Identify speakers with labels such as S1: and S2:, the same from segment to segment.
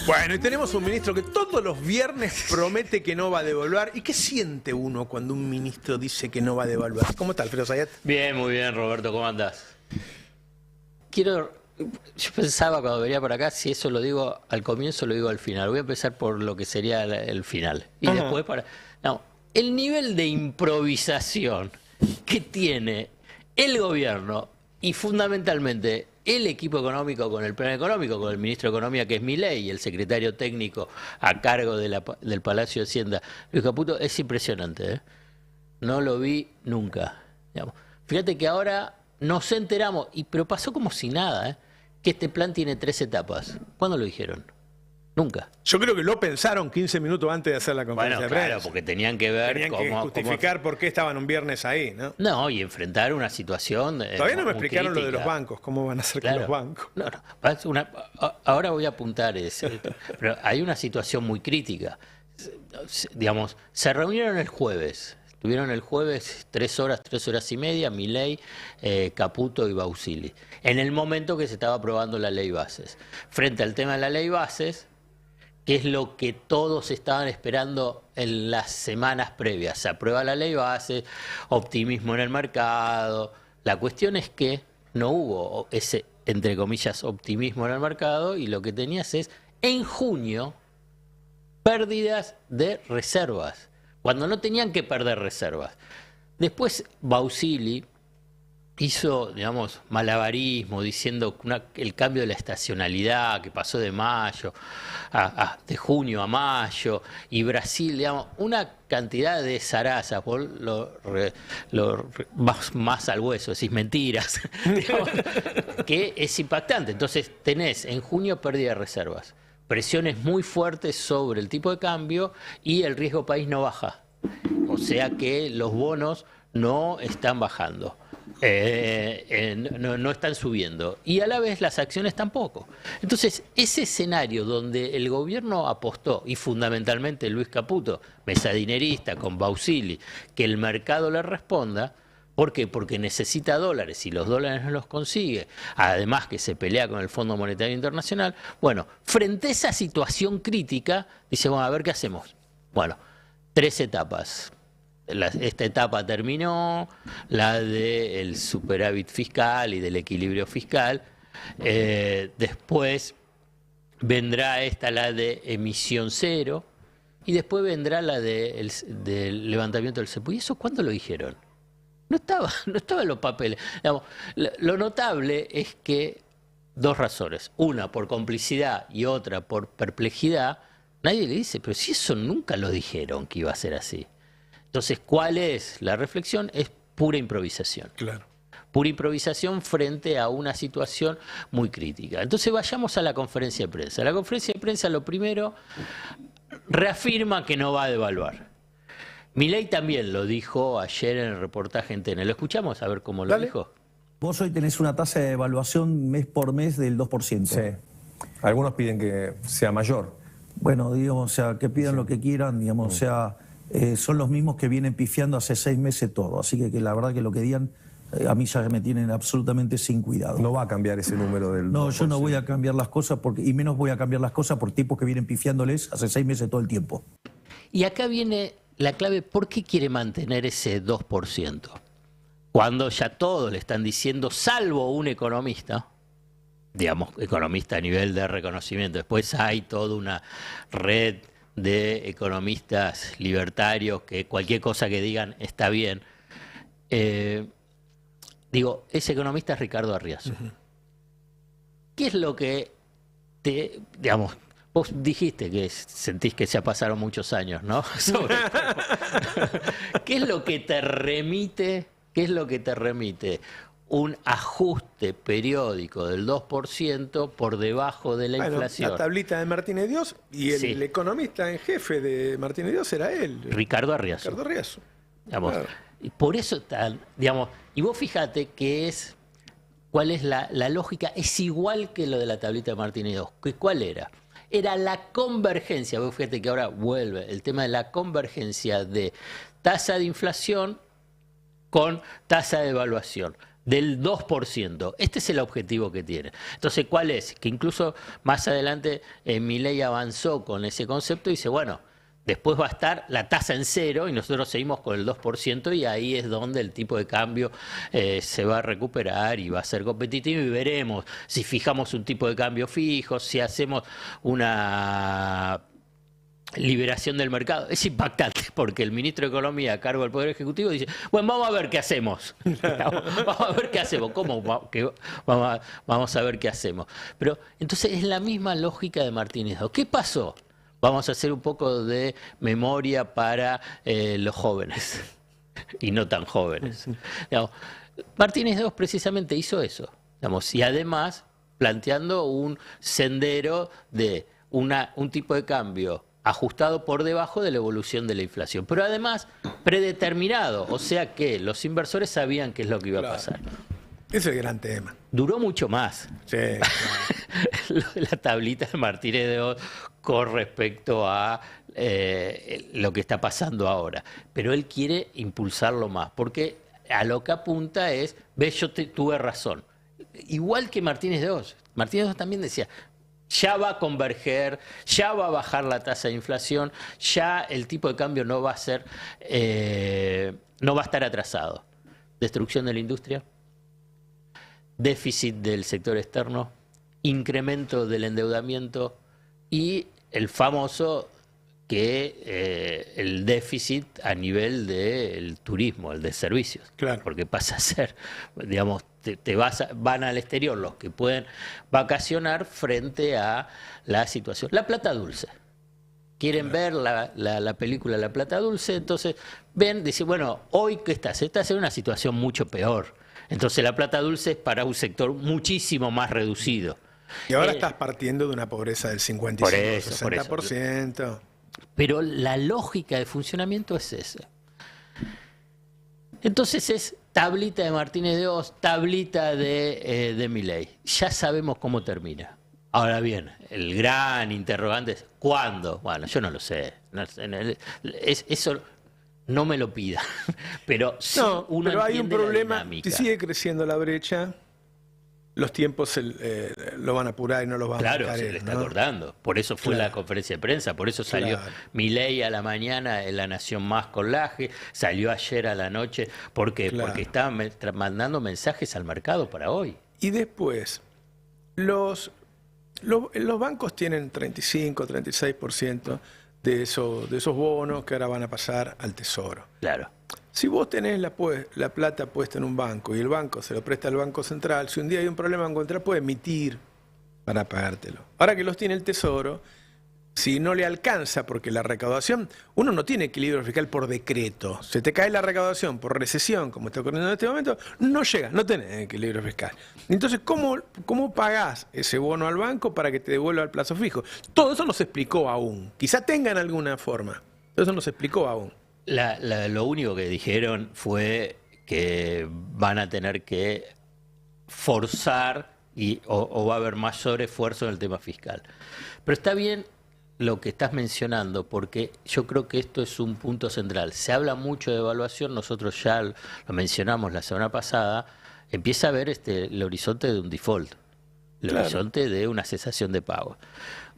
S1: Bueno, y tenemos un ministro que todos los viernes promete que no va a devaluar. ¿Y qué siente uno cuando un ministro dice que no va a devaluar? ¿Cómo está, Alfredo Zayat?
S2: Bien, muy bien, Roberto, ¿cómo andás? Yo pensaba cuando venía por acá, si eso lo digo al comienzo, lo digo al final. Voy a empezar por lo que sería el final. Y después No, el nivel de improvisación que tiene el gobierno y fundamentalmente el equipo económico con el plan económico, con el ministro de Economía que es Milei y el secretario técnico a cargo del Palacio de Hacienda, Luis Caputo, es impresionante, ¿eh? No lo vi nunca. Digamos. Fíjate que ahora nos enteramos, pero pasó como si nada, ¿eh? Que este plan tiene 3 etapas. ¿Cuándo lo dijeron? Nunca.
S1: Yo creo que lo pensaron 15 minutos antes de hacer la conferencia de prensa.
S2: Claro, porque tenían que ver
S1: Tenían que justificar por qué estaban un viernes ahí, ¿no?
S2: No, y enfrentar una situación
S1: Todavía no me explicaron
S2: crítica.
S1: lo de los bancos, cómo van a hacer con los bancos.
S2: No. Ahora voy a apuntar eso. Pero hay una situación muy crítica. Digamos, se reunieron el jueves. Estuvieron el jueves 3 horas y media, Milei, Caputo y Bausili. En el momento que se estaba aprobando la ley bases. Frente al tema de la ley bases, que es lo que todos estaban esperando en las semanas previas. Se aprueba la ley base, optimismo en el mercado. La cuestión es que no hubo ese, entre comillas, optimismo en el mercado y lo que tenías es, en junio, pérdidas de reservas, cuando no tenían que perder reservas. Después Bausili hizo, digamos, malabarismo, diciendo el cambio de la estacionalidad, que pasó de de junio a mayo, y Brasil, digamos, una cantidad de zarazas, más al hueso, decís mentiras, digamos, que es impactante. Entonces tenés en junio pérdida de reservas, presiones muy fuertes sobre el tipo de cambio y el riesgo país no baja. O sea que los bonos no están bajando. No están subiendo y a la vez las acciones tampoco. Entonces ese escenario donde el gobierno apostó y fundamentalmente Luis Caputo, mesadinerista con Bausili, que el mercado le responda. ¿Por qué? Porque necesita dólares y los dólares no los consigue, además que se pelea con el Fondo Monetario Internacional. Bueno, frente a esa situación crítica dice, bueno, a ver qué hacemos. Bueno, 3 etapas. Esta etapa terminó, la del superávit fiscal y del equilibrio fiscal. Después vendrá la de emisión cero y después vendrá la del levantamiento del cepo. ¿Y eso cuándo lo dijeron? No estaba en los papeles. Digamos, lo notable es que 2 razones. Una por complicidad y otra por perplejidad. Nadie le dice, pero si eso nunca lo dijeron que iba a ser así. Entonces, ¿cuál es la reflexión? Es pura improvisación.
S1: Claro.
S2: Pura improvisación frente a una situación muy crítica. Entonces, vayamos a la conferencia de prensa. La conferencia de prensa, lo primero, reafirma que no va a devaluar. Milei también lo dijo ayer en el reportaje en TN. ¿Lo escuchamos? A ver cómo lo dijo.
S3: Vos hoy tenés una tasa de devaluación mes por mes del 2%.
S4: Sí. Algunos piden que sea mayor.
S3: Bueno, digamos, o sea, que pidan lo que quieran, digamos, o sea, son los mismos que vienen pifiando hace 6 meses todo. Así que la verdad que lo que digan, a mí ya me tienen absolutamente sin cuidado.
S4: No va a cambiar ese número del 2%.
S3: No, yo no voy a cambiar las cosas, y menos voy a cambiar las cosas por tipos que vienen pifiándoles hace 6 meses todo el tiempo.
S2: Y acá viene la clave, ¿por qué quiere mantener ese 2%? Cuando ya todos le están diciendo, salvo un economista, digamos, economista a nivel de reconocimiento, después hay toda una red de economistas libertarios que cualquier cosa que digan está bien. Ese economista es Ricardo Arriazo. ¿Qué es lo que digamos, vos dijiste que sentís que ya pasaron muchos años, ¿no? ¿Qué es lo que te remite? ¿Qué es lo que te remite? Un ajuste periódico del 2% por debajo de la inflación.
S1: La tablita de Martínez Dios y el economista en jefe de Martínez Dios era él.
S2: Ricardo Arriazo.
S1: Ricardo Arriazo.
S2: Digamos, y por eso, digamos, y vos fíjate que cuál es la lógica, es igual que lo de la tablita de Martínez Dios. ¿Cuál era? Era la convergencia, vos fíjate que ahora vuelve el tema de la convergencia de tasa de inflación con tasa de devaluación. del 2%. Este es el objetivo que tiene. Entonces, ¿cuál es? Que incluso más adelante Milei avanzó con ese concepto y dice, bueno, después va a estar la tasa en cero y nosotros seguimos con el 2% y ahí es donde el tipo de cambio se va a recuperar y va a ser competitivo y veremos si fijamos un tipo de cambio fijo, si hacemos una liberación del mercado. Es impactante porque el ministro de Economía a cargo del Poder Ejecutivo dice, bueno, vamos a ver qué hacemos. Vamos a ver qué hacemos. ¿Cómo? Vamos a ver qué hacemos. Pero entonces es la misma lógica de Martínez II. ¿Qué pasó? Vamos a hacer un poco de memoria para los jóvenes y no tan jóvenes. Digamos, Martínez II precisamente hizo eso. Digamos, y además planteando un sendero de un tipo de cambio ajustado por debajo de la evolución de la inflación, pero además predeterminado, o sea que los inversores sabían qué es lo que iba a pasar.
S1: Ese es el gran tema.
S2: Duró mucho más.
S1: Sí, claro.
S2: La tablita de Martínez II con respecto a lo que está pasando ahora. Pero él quiere impulsarlo más, porque a lo que apunta es, ves, yo tuve razón. Igual que Martínez II. Martínez II también decía, ya va a converger, ya va a bajar la tasa de inflación, ya el tipo de cambio no va a ser, no va a estar atrasado. Destrucción de la industria, déficit del sector externo, incremento del endeudamiento y el famoso que el déficit a nivel del turismo, el de servicios.
S1: Claro.
S2: Porque pasa a ser, digamos, van al exterior los que pueden vacacionar frente a la situación. La plata dulce. Quieren ver la película La Plata Dulce, entonces ven, dicen, bueno, hoy ¿qué estás? Estás en una situación mucho peor. Entonces la plata dulce es para un sector muchísimo más reducido.
S1: Y ahora estás partiendo de una pobreza del 55-60%.
S2: Por eso. Pero la lógica de funcionamiento es esa. Entonces es tablita de Martínez II, tablita de Milei. Ya sabemos cómo termina. Ahora bien, el gran interrogante es ¿cuándo? Bueno, yo no lo sé. Eso no me lo pida. Pero sí, uno
S1: pero hay un problema.
S2: Si
S1: sigue creciendo la brecha, los tiempos lo van a apurar y no los van a
S2: Claro, se le está
S1: ¿no?
S2: acordando. Por eso fue la conferencia de prensa, por eso salió Milei a la mañana en La Nación Más con Laje, salió ayer a la noche, porque estaba mandando mensajes al mercado para hoy.
S1: Y después, los bancos tienen 35, 36% de esos bonos que ahora van a pasar al Tesoro.
S2: Claro.
S1: Si vos tenés la plata puesta en un banco y el banco se lo presta al Banco Central, si un día hay un problema en contra, puede emitir para pagártelo. Ahora que los tiene el Tesoro, si no le alcanza, porque la recaudación, uno no tiene equilibrio fiscal por decreto. Se te cae la recaudación por recesión, como está ocurriendo en este momento, no llega, no tenés equilibrio fiscal. Entonces, ¿cómo pagás ese bono al banco para que te devuelva al plazo fijo? Todo eso no se explicó aún. Quizá tengan alguna forma. Todo eso no se explicó aún.
S2: Lo único que dijeron fue que van a tener que forzar o va a haber mayor esfuerzo en el tema fiscal. Pero está bien lo que estás mencionando, porque yo creo que esto es un punto central. Se habla mucho de evaluación, nosotros ya lo mencionamos la semana pasada, empieza a ver el horizonte de un default, el horizonte de una cesación de pago.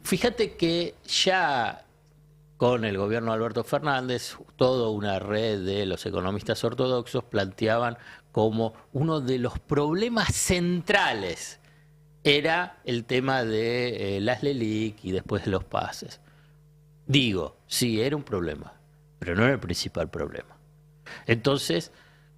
S2: Fíjate que ya con el gobierno de Alberto Fernández, toda una red de los economistas ortodoxos planteaban como uno de los problemas centrales era el tema de las LELIQ y después de los pases. Digo, sí, era un problema, pero no era el principal problema. Entonces,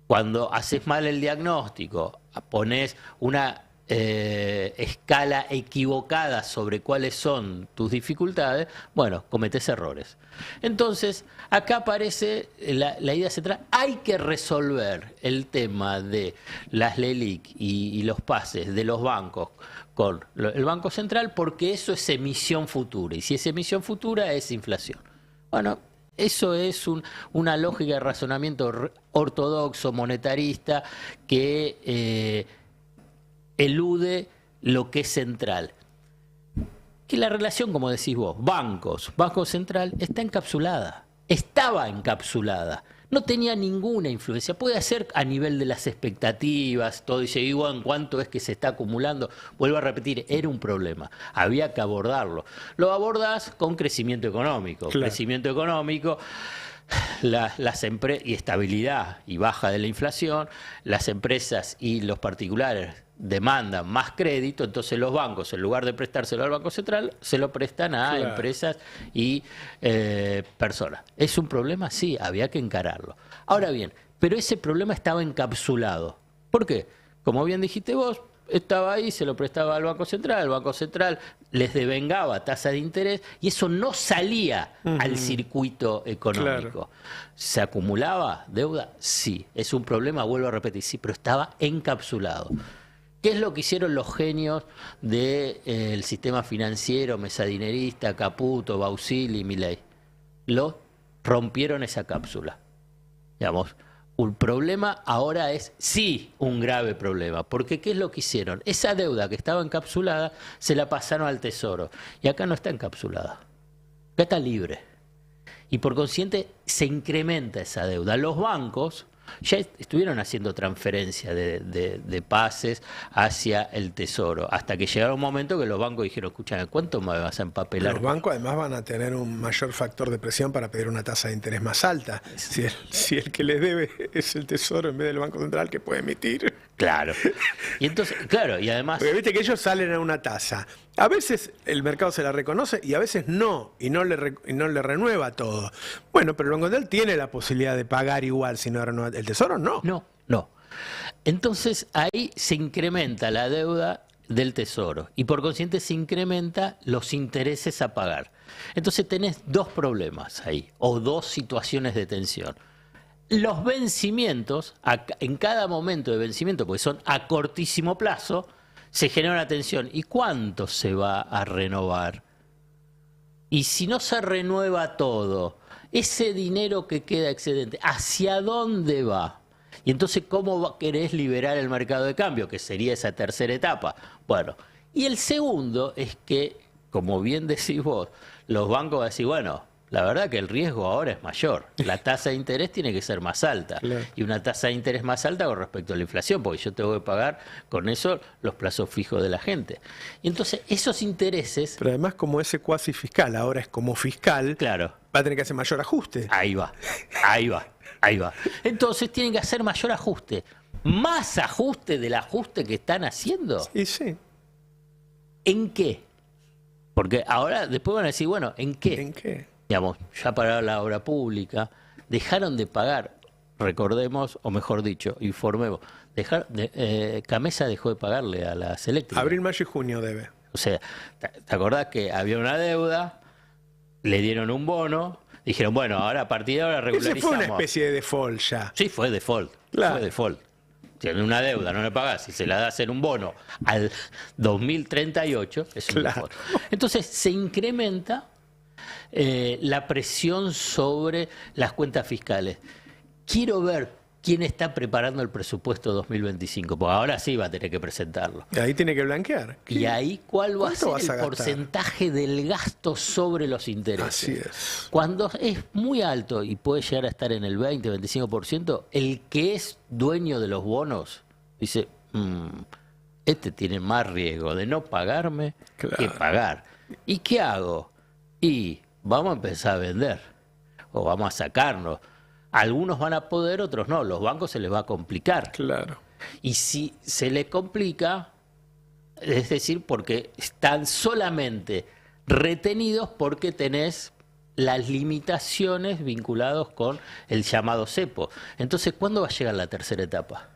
S2: cuando haces mal el diagnóstico, pones una escala equivocada sobre cuáles son tus dificultades, bueno, cometes errores. Entonces, acá aparece la idea central, hay que resolver el tema de las LELIQ y los pases de los bancos con el Banco Central, porque eso es emisión futura, y si es emisión futura es inflación. Bueno, eso es una lógica de razonamiento ortodoxo, monetarista, que elude lo que es central. Que la relación, como decís vos, Banco Central, está encapsulada. Estaba encapsulada. no tenía ninguna influencia. Puede ser a nivel de las expectativas, todo, dice, igual en cuánto es que se está acumulando. Vuelvo a repetir, era un problema, había que abordarlo. Lo abordás con crecimiento económico.
S1: Claro.
S2: Crecimiento económico, y estabilidad y baja de la inflación, las empresas y los particulares demandan más crédito, entonces los bancos, en lugar de prestárselo al Banco Central, se lo prestan a
S1: Claro.
S2: empresas y personas. ¿Es un problema? Sí, había que encararlo. Ahora bien, pero ese problema estaba encapsulado. ¿Por qué? Como bien dijiste vos, estaba ahí, se lo prestaba al Banco Central, el Banco Central les devengaba tasa de interés y eso no salía al circuito económico.
S1: Claro.
S2: ¿Se acumulaba deuda? Sí. ¿Es un problema? Vuelvo a repetir, sí, pero estaba encapsulado. ¿Qué es lo que hicieron los genios del sistema financiero, mesadinerista, Caputo, Bausili, Milei? Lo rompieron esa cápsula. Digamos, un problema ahora es sí un grave problema, porque ¿qué es lo que hicieron? Esa deuda que estaba encapsulada se la pasaron al Tesoro y acá no está encapsulada, acá está libre y por consiguiente se incrementa esa deuda. Los bancos ya estuvieron haciendo transferencia de pases hacia el Tesoro, hasta que llegaron un momento que los bancos dijeron, escúchame, ¿cuánto me vas a empapelar?
S1: Los bancos además van a tener un mayor factor de presión para pedir una tasa de interés más alta. Si el que les debe es el Tesoro en vez del Banco Central que puede emitir.
S2: Claro. Y entonces, claro, y además...
S1: Porque viste que ellos salen a una tasa. A veces el mercado se la reconoce y a veces no, y no le renueva todo. Bueno, pero el Banco Central tiene la posibilidad de pagar igual si no renueva. El Tesoro no.
S2: No. Entonces ahí se incrementa la deuda del Tesoro y por consiguiente se incrementa los intereses a pagar. Entonces tenés dos problemas ahí, o dos situaciones de tensión. Los vencimientos, en cada momento de vencimiento, porque son a cortísimo plazo, se genera una tensión. ¿Y cuánto se va a renovar? Y si no se renueva todo, ese dinero que queda excedente, ¿hacia dónde va? Y entonces, ¿cómo querés liberar el mercado de cambio? Que sería esa tercera etapa. Bueno, y el segundo es que, como bien decís vos, los bancos van a decir, bueno, la verdad que el riesgo ahora es mayor. La tasa de interés tiene que ser más alta.
S1: Claro.
S2: Y una tasa de interés más alta con respecto a la inflación, porque yo tengo que pagar con eso los plazos fijos de la gente. Y entonces, esos intereses...
S1: Pero además como ese cuasi fiscal ahora es como fiscal,
S2: Claro.
S1: va a tener que hacer mayor ajuste.
S2: Ahí va. Entonces tienen que hacer mayor ajuste. ¿Más ajuste del ajuste que están haciendo?
S1: Y sí.
S2: ¿En qué? Porque ahora después van a decir, bueno, ¿en qué?
S1: ¿En qué?
S2: Digamos, ya para la obra pública, dejaron de pagar, recordemos, o mejor dicho, informemos, Camesa dejó de pagarle a las eléctricas.
S1: Abril, mayo y junio debe.
S2: O sea, ¿te acordás que había una deuda? Le dieron un bono, dijeron, bueno, ahora a partir de ahora
S1: Ese
S2: regularizamos.
S1: fue una especie de default ya.
S2: Sí, fue default.
S1: Claro.
S2: Fue default. Tiene una deuda, no le pagás, si se la das en un bono al 2038, es un
S1: Claro.
S2: default. Entonces se incrementa la presión sobre las cuentas fiscales. Quiero ver quién está preparando el presupuesto 2025, porque ahora sí va a tener que presentarlo.
S1: Y ahí tiene que blanquear.
S2: Y ahí, ¿cuál va a
S1: ¿Cuánto
S2: ser
S1: vas a
S2: el
S1: gastar?
S2: porcentaje del gasto sobre los intereses?
S1: Así es.
S2: Cuando es muy alto y puede llegar a estar en el 20-25%, el que es dueño de los bonos dice, este tiene más riesgo de no pagarme
S1: Claro.
S2: que pagar. ¿Y qué hago? Y vamos a empezar a vender o vamos a sacarnos. Algunos van a poder, otros no. Los bancos se les va a complicar.
S1: Claro.
S2: Y si se les complica, es decir, porque están solamente retenidos porque tenés las limitaciones vinculadas con el llamado cepo. Entonces, ¿cuándo va a llegar la tercera etapa?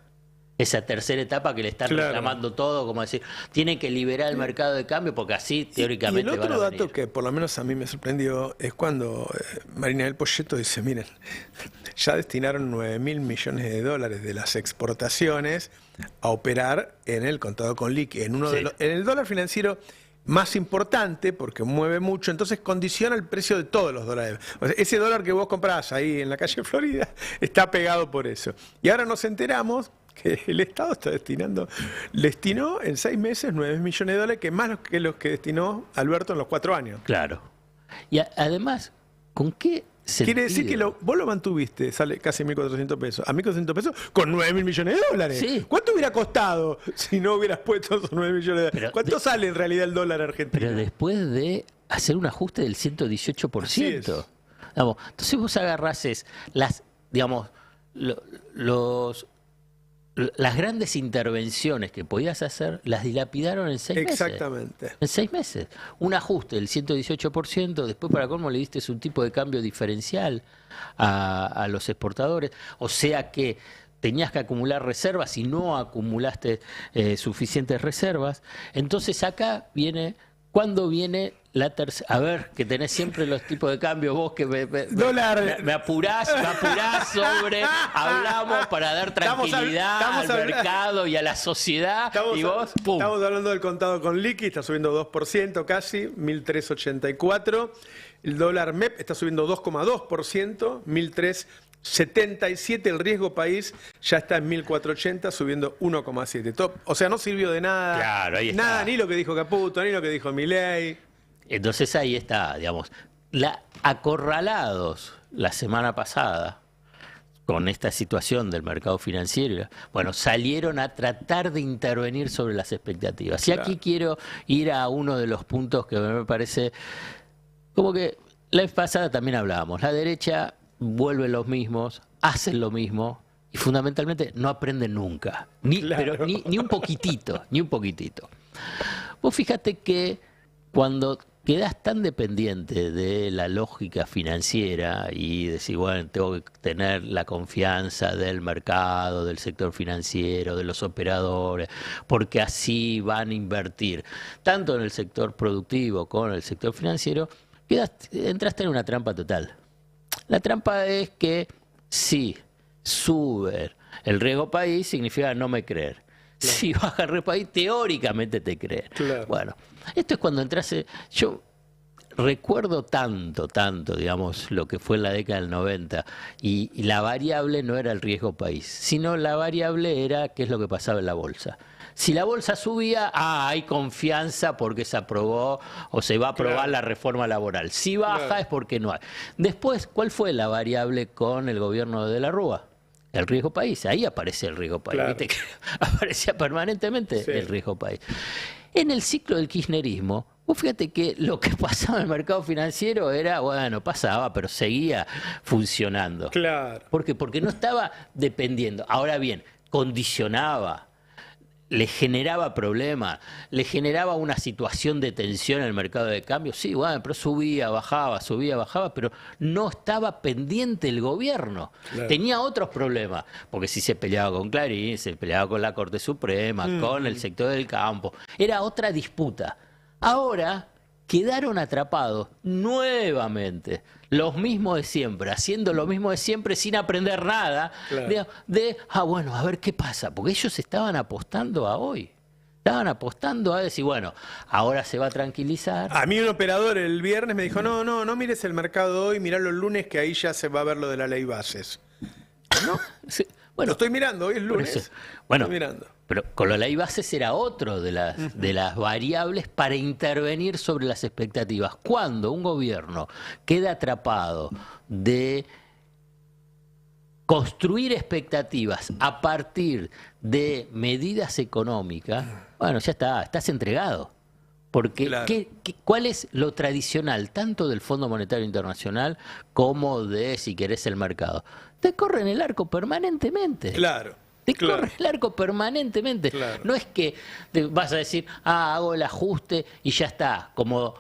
S2: Esa tercera etapa que le están
S1: Claro.
S2: reclamando todo, como decir, tienen que liberar el mercado de cambio porque así teóricamente
S1: Y el
S2: van
S1: otro
S2: a
S1: dato
S2: venir.
S1: que por lo menos a mí me sorprendió es cuando Marina del Poyeto dice, miren, ya destinaron 9.000 millones de dólares de las exportaciones a operar en el contado con liqui, en uno
S2: Sí.
S1: en el dólar financiero más importante porque mueve mucho, entonces condiciona el precio de todos los dólares. O sea, ese dólar que vos comprás ahí en la calle Florida está pegado por eso. Y ahora nos enteramos que el Estado está destinó en 6 meses 9 millones de dólares, que más que los que destinó Alberto en los 4 años.
S2: Claro. Y además, ¿con qué
S1: Quiere decir que vos lo mantuviste, sale casi 1.400 pesos. A 1.400 pesos con 9.000 millones de dólares.
S2: Sí.
S1: ¿Cuánto hubiera costado si no hubieras puesto esos 9 millones de dólares? ¿Cuánto sale en realidad el dólar argentino?
S2: Pero después de hacer un ajuste del 118%.
S1: Así es.
S2: Digamos, entonces vos agarrás las grandes intervenciones que podías hacer, las dilapidaron en 6 meses.
S1: Exactamente.
S2: En 6 meses. Un ajuste del 118%, después para colmo le diste un tipo de cambio diferencial a los exportadores. O sea que tenías que acumular reservas y no acumulaste suficientes reservas. Entonces acá viene... ¿Cuándo viene la tercera? A ver, que tenés siempre los tipos de cambio, vos que me apurás sobre, hablamos para dar tranquilidad al mercado y a la sociedad, y vos, ¡pum!
S1: Estamos hablando del contado con liqui, está subiendo 2% casi, 1.384. El dólar MEP está subiendo 2,2%, 1.377. El riesgo país ya está en 1.480, subiendo 1,7. O sea, no sirvió de nada.
S2: Claro, ahí está.
S1: Nada, ni lo que dijo Caputo, ni lo que dijo Milei.
S2: Entonces ahí está, digamos, acorralados la semana pasada con esta situación del mercado financiero, bueno, salieron a tratar de intervenir sobre las expectativas. Y aquí quiero ir a uno de los puntos que me parece, como que la vez pasada también hablábamos, la derecha vuelve los mismos, hacen lo mismo y fundamentalmente no aprenden nunca, pero ni un poquitito, ni un poquitito. Vos fíjate que cuando quedás tan dependiente de la lógica financiera y decís, bueno, tengo que tener la confianza del mercado, del sector financiero, de los operadores, porque así van a invertir, tanto en el sector productivo como en el sector financiero, entraste en una trampa total. La trampa es que si sube el riesgo país, significa no me creer. Claro. Si baja el riesgo país, teóricamente te crees. Claro. Bueno, esto es cuando entras. Yo recuerdo tanto, digamos, lo que fue en la década del 90, y la variable no era el riesgo país, sino la variable era qué es lo que pasaba en la bolsa. Si la bolsa subía, hay confianza porque se aprobó o se va a aprobar la reforma laboral. Si baja es porque no hay. Después, ¿cuál fue la variable con el gobierno de la Rúa? El riesgo país. Ahí aparece el riesgo país. ¿Viste? Aparecía permanentemente el riesgo país. En el ciclo del kirchnerismo, vos fíjate que lo que pasaba en el mercado financiero era, bueno, pasaba, pero seguía funcionando.
S1: Claro.
S2: ¿Por qué? Porque no estaba dependiendo. Ahora bien, condicionaba, le generaba problemas, le generaba una situación de tensión en el mercado de cambio. Sí, bueno, pero subía, bajaba, pero no estaba pendiente el gobierno. Claro. Tenía otros problemas, porque si se peleaba con Clarín, se peleaba con la Corte Suprema, con el sector del campo. Era otra disputa. Ahora quedaron atrapados nuevamente, los mismos de siempre, haciendo lo mismo de siempre sin aprender nada, claro. Bueno, a ver qué pasa, porque ellos estaban apostando a hoy. Estaban apostando a decir, bueno, ahora se va a tranquilizar.
S1: A mí un operador el viernes me dijo, no mires el mercado hoy, mirá los lunes que ahí ya se va a ver lo de la ley bases. ¿No?
S2: Sí. Bueno,
S1: lo estoy mirando, hoy es lunes.
S2: Bueno,
S1: estoy mirando.
S2: Pero con la ley bases era otro de las variables para intervenir sobre las expectativas. Cuando un gobierno queda atrapado de construir expectativas a partir de medidas económicas, bueno, ya está, estás entregado. Porque
S1: claro.
S2: ¿Cuál es lo tradicional, tanto del Fondo Monetario Internacional como de, si querés, el mercado? Te corren el arco permanentemente.
S1: Claro.
S2: Te corre el arco permanentemente. Claro. No es que te vas a decir, hago el ajuste y ya está, como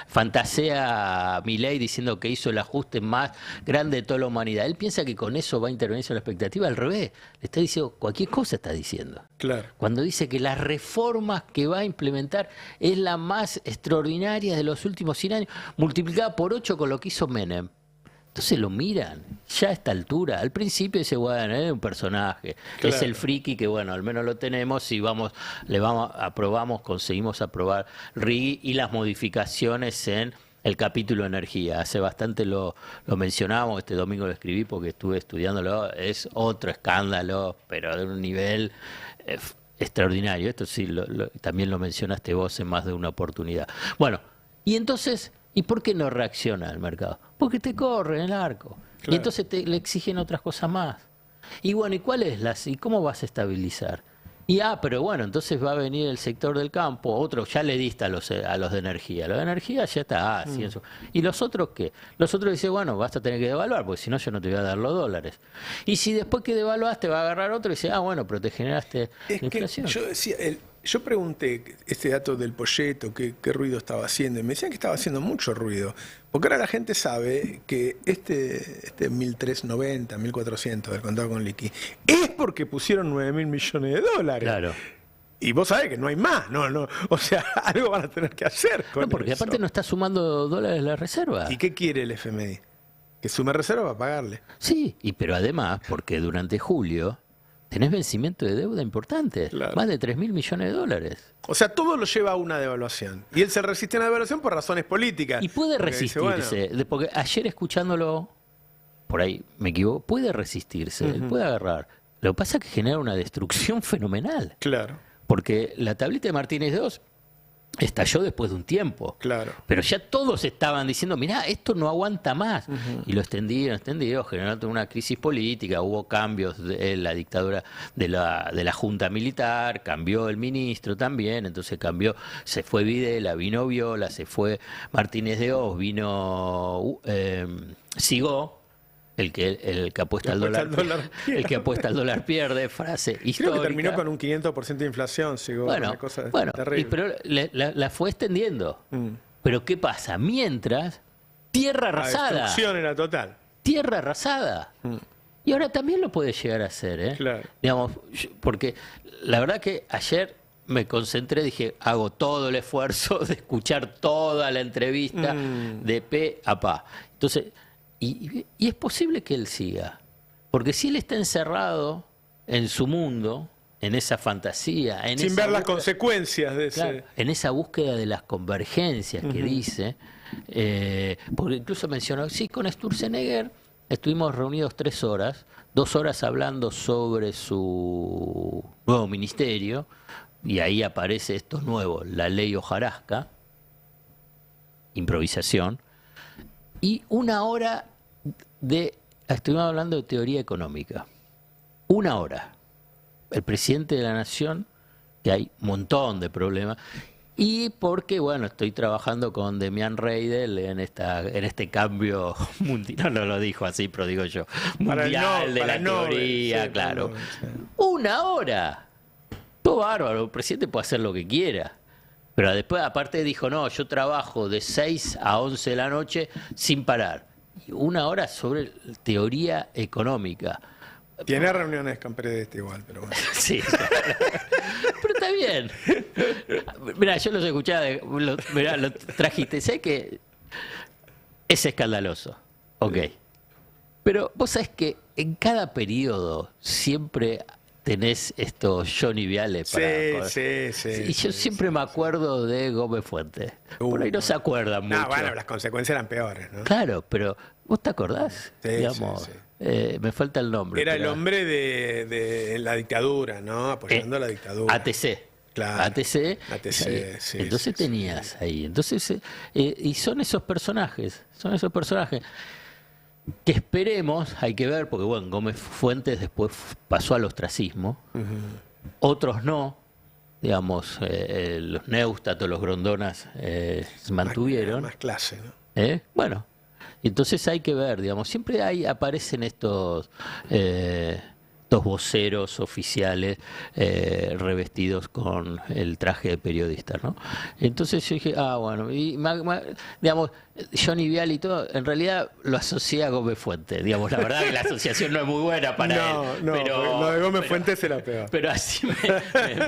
S2: fantasea Milei diciendo que hizo el ajuste más grande de toda la humanidad. Él piensa que con eso va a intervenir sobre la expectativa. Al revés, le está diciendo, cualquier cosa está diciendo.
S1: Claro.
S2: Cuando dice que las reformas que va a implementar es la más extraordinaria de los últimos 100 años, multiplicada por 8 con lo que hizo Menem. Entonces lo miran, ya a esta altura. Al principio dice, bueno, es un personaje, claro. Es el friki que, bueno, al menos lo tenemos y conseguimos aprobar RIGI y las modificaciones en el capítulo energía. Hace bastante lo mencionábamos, este domingo lo escribí porque estuve estudiándolo, es otro escándalo, pero de un nivel extraordinario. Esto sí, también lo mencionaste vos en más de una oportunidad. Bueno, Y entonces, ¿y por qué no reacciona el mercado? Porque te corren el arco.
S1: Claro.
S2: Y entonces le exigen otras cosas más. Y bueno, ¿y cómo vas a estabilizar? Pero bueno, entonces va a venir el sector del campo, otro, ya le diste a los de energía. Los de energía ya está, sí, eso. ¿Y los otros qué? Los otros dicen, bueno, vas a tener que devaluar, porque si no yo no te voy a dar los dólares. Y si después que devaluas te va a agarrar otro y dice, bueno, pero te generaste
S1: Es que
S2: inflación.
S1: yo decía, yo pregunté este dato del polleto, qué ruido estaba haciendo, y me decían que estaba haciendo mucho ruido, porque ahora la gente sabe que este 1.390, 1.400 del contado con liqui, es porque pusieron 9.000 millones de dólares.
S2: Claro.
S1: Y vos sabés que no hay más, no, o sea, algo van a tener que hacer con
S2: No, porque
S1: eso.
S2: aparte no está sumando dólares la reserva.
S1: ¿Y qué quiere el FMI? Que sume reserva para pagarle.
S2: Sí, pero además, porque durante julio tenés vencimiento de deuda importante,
S1: Claro.
S2: más de 3.000 millones de dólares.
S1: O sea, todo lo lleva a una devaluación. Y él se resiste a una devaluación por razones políticas.
S2: Y puede
S1: Porque dice,
S2: resistirse,
S1: bueno,
S2: porque ayer escuchándolo, por ahí me equivoco, puede resistirse, él puede agarrar. Lo que pasa es que genera una destrucción fenomenal,
S1: claro,
S2: porque la tablita de Martínez II estalló después de un tiempo.
S1: claro.
S2: Pero ya todos estaban diciendo, mirá, esto no aguanta más. Y lo extendieron, generando una crisis política, hubo cambios de la dictadura de la Junta Militar, cambió el ministro también, entonces cambió, se fue Videla, vino Viola, se fue Martínez de Oz, vino Sigó, el que apuesta al dólar, el que apuesta al dólar pierde, frase histórica.
S1: Creo que terminó con un 500% de inflación, sigo,
S2: Bueno,
S1: una cosa
S2: bueno,
S1: terrible.
S2: pero la fue extendiendo. Pero ¿qué pasa? Mientras, tierra
S1: La
S2: arrasada.
S1: destrucción era total.
S2: Tierra arrasada. Y ahora también lo puede llegar a hacer, ¿eh?
S1: Claro.
S2: Digamos, porque la verdad que ayer me concentré, dije, hago todo el esfuerzo de escuchar toda la entrevista de pe a pa. Entonces, y es posible que él siga. Porque si él está encerrado en su mundo, en esa fantasía,
S1: Sin ver las consecuencias de ese...
S2: claro, en esa búsqueda de las convergencias que dice, porque incluso mencionó, sí, con Sturzenegger estuvimos reunidos 3 horas, 2 horas hablando sobre su nuevo ministerio, y ahí aparece esto nuevo, la ley hojarasca, improvisación, y 1 hora estuvimos hablando de teoría económica. 1 hora. El presidente de la Nación, que hay un montón de problemas, y porque, bueno, estoy trabajando con Demian Reidel en este cambio mundial, no lo dijo así, pero digo yo, mundial de la teoría,
S1: sí,
S2: claro.
S1: Nobel, sí.
S2: 1 hora. Todo bárbaro, el presidente puede hacer lo que quiera. Pero después, aparte, dijo, no, yo trabajo de 6 a 11 de la noche sin parar. Y 1 hora sobre teoría económica.
S1: Tiene reuniones con periodistas igual, pero bueno.
S2: Sí, pero está bien. Mirá, yo los escuchaba, mirá, lo trajiste. Sé que es escandaloso, ok. Pero vos sabés que en cada periodo siempre tenés estos Johnny Viale para...
S1: Sí.
S2: Y yo siempre me acuerdo de Gómez Fuentes. Por ahí no se acuerdan mucho.
S1: No, bueno, las consecuencias eran peores, ¿no?
S2: Claro, pero ¿vos te acordás?
S1: Sí,
S2: Digamos,
S1: sí.
S2: Me falta el nombre.
S1: Era el
S2: pero-
S1: hombre de la dictadura, ¿no? Apoyando la dictadura.
S2: ATC.
S1: Claro.
S2: ATC.
S1: ATC, sí,
S2: Entonces
S1: sí,
S2: tenías ahí. Entonces, y son esos personajes que esperemos, hay que ver, porque bueno, Gómez Fuentes después pasó al ostracismo, otros no, digamos, los Neustadt, los Grondonas se mantuvieron.
S1: Más clase, ¿no?
S2: Bueno, entonces hay que ver, digamos, siempre aparecen estos voceros oficiales revestidos con el traje de periodista, ¿no? Entonces yo dije, bueno, y digamos, Johnny Viale y todo, en realidad lo asocié a Gómez Fuentes, digamos, la verdad que la asociación no es muy buena para él.
S1: No,
S2: pero,
S1: lo de Gómez Fuentes era peor.
S2: Pero así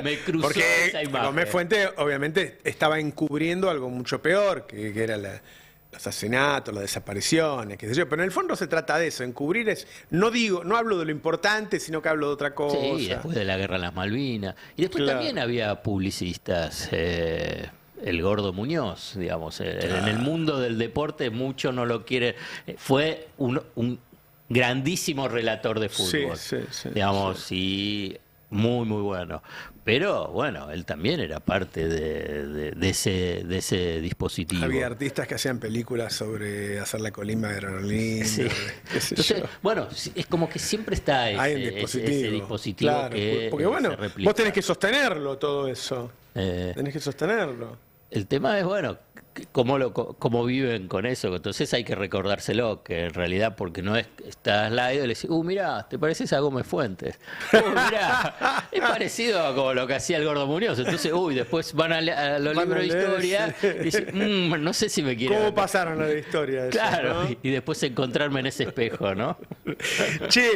S2: me cruzó
S1: Porque
S2: esa imagen.
S1: Gómez Fuentes obviamente estaba encubriendo algo mucho peor, que era los asesinatos, las desapariciones, qué sé yo. Pero en el fondo se trata de eso, encubrir es, no hablo de lo importante, sino que hablo de otra cosa.
S2: Sí, después de la guerra en las Malvinas. Y después
S1: Claro.
S2: también había publicistas, el Gordo Muñoz, digamos. En el mundo del deporte mucho no lo quiere. Fue un grandísimo relator de fútbol.
S1: Sí.
S2: Digamos, y Muy, muy bueno. Pero bueno, él también era parte de ese dispositivo.
S1: Había artistas que hacían películas sobre hacer la colimba de Granolín.
S2: Sí.
S1: Qué sé
S2: Entonces,
S1: yo.
S2: bueno, es como que siempre está
S1: Hay un
S2: ese dispositivo
S1: claro,
S2: que
S1: porque
S2: se
S1: bueno,
S2: replica.
S1: vos tenés que sostenerlo todo eso.
S2: Eh,
S1: Tenés que sostenerlo.
S2: El tema es, bueno, cómo viven con eso. Entonces hay que recordárselo, que en realidad, porque no es, estás al lado y le decís, mirá, ¿te pareces a Gómez Fuentes? Mirá, es parecido a como lo que hacía el Gordo Muñoz. Entonces, después van a los
S1: Van a
S2: libros de
S1: leer,
S2: historia
S1: sí.
S2: y dicen, no sé si me quiero.
S1: ¿Cómo pasaron la historia de eso,
S2: Claro,
S1: no?
S2: y después encontrarme en ese espejo, ¿no?
S1: Che,